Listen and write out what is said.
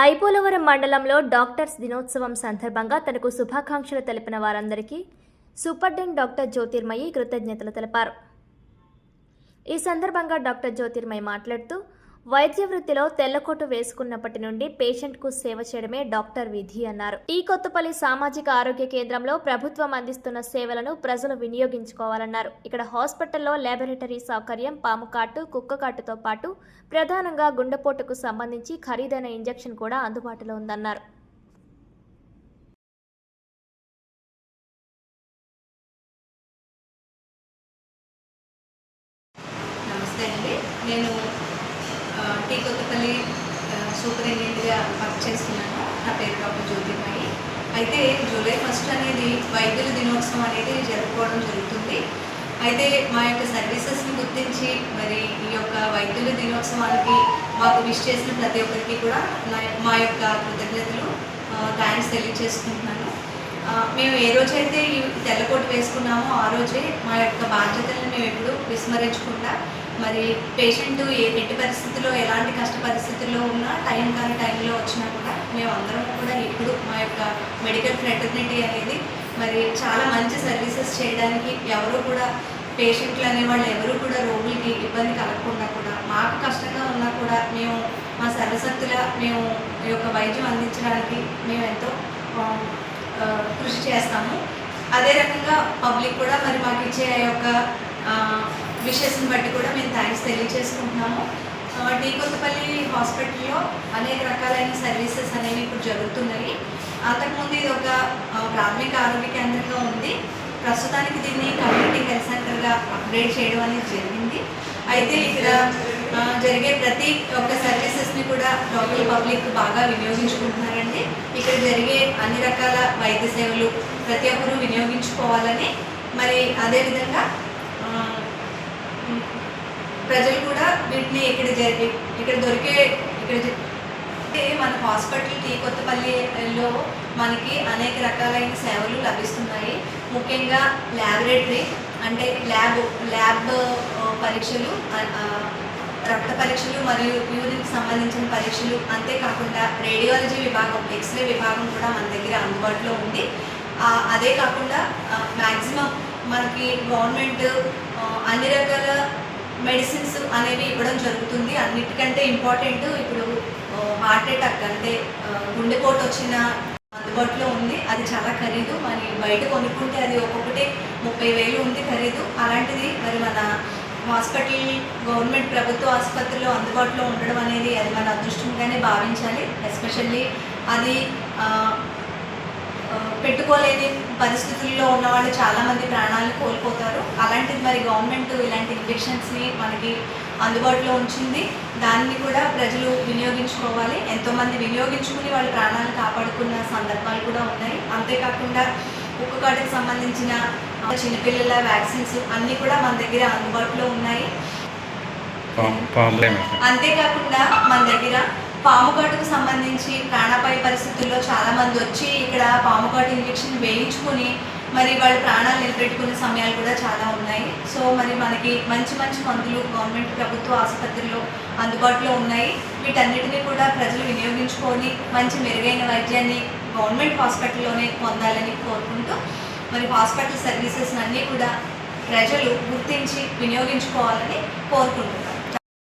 ఐపోలవరం మండలంలో డాక్టర్స్ దినోత్సవం సందర్భంగా తనకు శుభాకాంక్షలు తెలిపిన వారందరికీ సూపరింటెండెంట్ డాక్టర్ జ్యోతిర్మయి కృతజ్ఞతలు తెలిపారు. ఈ సందర్భంగా డాక్టర్ జ్యోతిర్మయి మాట్లాడుతూ, వైద్య వృత్తిలో తెల్లకోటు వేసుకున్నప్పటి నుండి పేషెంట్కు సేవ చేయడమే డాక్టర్ విధి అన్నారు. ఈ కొత్తపల్లి సామాజిక ఆరోగ్య కేంద్రంలో ప్రభుత్వం అందిస్తున్న సేవలను ప్రజలు వినియోగించుకోవాలన్నారు. ఇక్కడ హాస్పిటల్లో ల్యాబొరేటరీ సౌకర్యం, పాము కాటు, కుక్క కాటుతో పాటు ప్రధానంగా గుండెపోటుకు సంబంధించి ఖరీదైన ఇంజెక్షన్ కూడా అందుబాటులో ఉందన్నారు. నమస్తే అండి. నేను టీ కొత్తపల్లి సూపరింటెండెంట్గా వర్క్ చేస్తున్నాను. నా పేరు డాక్టర్ జ్యోతిర్మయి. అయితే జూలై 1 అనేది వైద్యుల దినోత్సవం అనేది జరుపుకోవడం జరుగుతుంది. అయితే మా యొక్క సర్వీసెస్ని గుర్తించి మరి ఈ యొక్క వైద్యుల దినోత్సవానికి మాకు విష్ చేసిన ప్రతి ఒక్కరికి కూడా మా యొక్క కృతజ్ఞతలు, థ్యాంక్స్ తెలియజేసుకుంటున్నాను. మేము ఏ రోజైతే ఈ తెల్లకోటు వేసుకున్నామో ఆ రోజే మా యొక్క బాధ్యతలను మేము ఎప్పుడూ విస్మరించకుండా మరి పేషెంట్ ఎట్టి పరిస్థితుల్లో, ఎలాంటి కష్ట పరిస్థితుల్లో ఉన్నా, టైం కాని టైంలో వచ్చినా కూడా మేము అందరం కూడా ఇప్పుడు మా యొక్క మెడికల్ ఫ్రెటర్నిటీ అనేది మరి చాలా మంచి సర్వీసెస్ చేయడానికి ఎవరు కూడా పేషెంట్లు అనేవాళ్ళు ఎవరు కూడా రోగులకి ఇబ్బంది కలగకుండా కూడా మాకు కష్టంగా ఉన్నా కూడా మేము మా సర్వశక్తులా మేము ఈ యొక్క వైద్యం అందించడానికి మేము ఎంతో కృషి చేస్తాము. అదే రకంగా పబ్లిక్ కూడా మరి మాకు ఇచ్చే యొక్క విషెస్ని బట్టి కూడా మేము థ్యాంక్స్ తెలియజేసుకుంటున్నాము. టీ కొత్తపల్లి హాస్పిటల్లో అనేక రకాలైన సర్వీసెస్ అనేవి ఇప్పుడు జరుగుతున్నాయి. అంతకుముందు ఇది ఒక ప్రాథమిక ఆరోగ్య కేంద్రంగా ఉంది. ప్రస్తుతానికి దీన్ని కమ్యూనిటీ హెల్త్ సెంటర్గా అప్గ్రేడ్ చేయడం అనేది జరిగింది. అయితే ఇక్కడ జరిగే ప్రతి ఒక్క సర్వీసెస్ని కూడా లోకల్ పబ్లిక్ బాగా వినియోగించుకుంటున్నారండి. ఇక్కడ జరిగే అన్ని రకాల వైద్య సేవలు ప్రతి ఒక్కరూ వినియోగించుకోవాలని, మరి అదేవిధంగా ప్రజలు కూడా వీటిని ఇక్కడ దొరికే మన హాస్పిటల్ టీ కొత్తపల్లిలో మనకి అనేక రకాలైన సేవలు లభిస్తున్నాయి. ముఖ్యంగా ల్యాబొరేటరీ అంటే ల్యాబ్ పరీక్షలు, రక్త పరీక్షలు మరియు యూరిన్కి సంబంధించిన పరీక్షలు, అంతేకాకుండా రేడియాలజీ విభాగం, ఎక్స్రే విభాగం కూడా మన దగ్గర అందుబాటులో ఉంది. అదే కాకుండా మ్యాక్సిమం మనకి గవర్నమెంట్ అన్ని రకాల మెడిసిన్స్ అనేవి ఇవ్వడం జరుగుతుంది. అన్నిటికంటే ఇంపార్టెంట్ ఇప్పుడు హార్ట్ అటాక్ అంటే గుండెపోటు వచ్చిన అందుబాటులో ఉంది. అది చాలా ఖరీదు. మరి బయట కొనుక్కుంటే అది ఒక్కొక్కటి 30,000 ఉంది ఖరీదు. అలాంటిది మరి మన హాస్పిటల్ గవర్నమెంట్ ప్రభుత్వ ఆసుపత్రిలో అందుబాటులో ఉండడం అనేది అది మన అదృష్టంగానే భావించాలి. ఎస్పెషల్లీ అది పెట్టుకోలేని పరిస్థితుల్లో ఉన్నవాళ్ళు చాలామంది ప్రాణాలు కోల్పోతారు. అలాంటిది మరి గవర్నమెంట్ ఇలాంటి ఇంజెక్షన్స్ని మనకి అందుబాటులో ఉంచింది. దాన్ని కూడా ప్రజలు వినియోగించుకోవాలి. ఎంతోమంది వినియోగించుకుని వాళ్ళ ప్రాణాలు కాపాడుకున్న సందర్భాలు కూడా ఉన్నాయి. అంతేకాకుండా కుక్క కాటుకు సంబంధించిన చిన్నపిల్లల వ్యాక్సిన్స్ అన్నీ కూడా మన దగ్గర అందుబాటులో ఉన్నాయి. అంతేకాకుండా మన దగ్గర పాము కాటుకు సంబంధించి ప్రాణాపాయ పరిస్థితుల్లో చాలామంది వచ్చి ఇక్కడ పాము కాటు ఇంజెక్షన్ వేయించుకుని మరి వాళ్ళ ప్రాణాలు నిలబెట్టుకునే సమయాలు కూడా చాలా ఉన్నాయి. సో మరి మనకి మంచి మంచి మందులు గవర్నమెంట్ ప్రభుత్వ ఆసుపత్రిలో అందుబాటులో ఉన్నాయి. వీటన్నిటినీ కూడా ప్రజలు వినియోగించుకొని మంచి మెరుగైన వైద్యాన్ని గవర్నమెంట్ హాస్పిటల్లోనే పొందాలని కోరుకుంటూ మరి హాస్పిటల్ సర్వీసెస్ అన్నీ కూడా ప్రజలు గుర్తించి వినియోగించుకోవాలని కోరుకుంటున్నారు.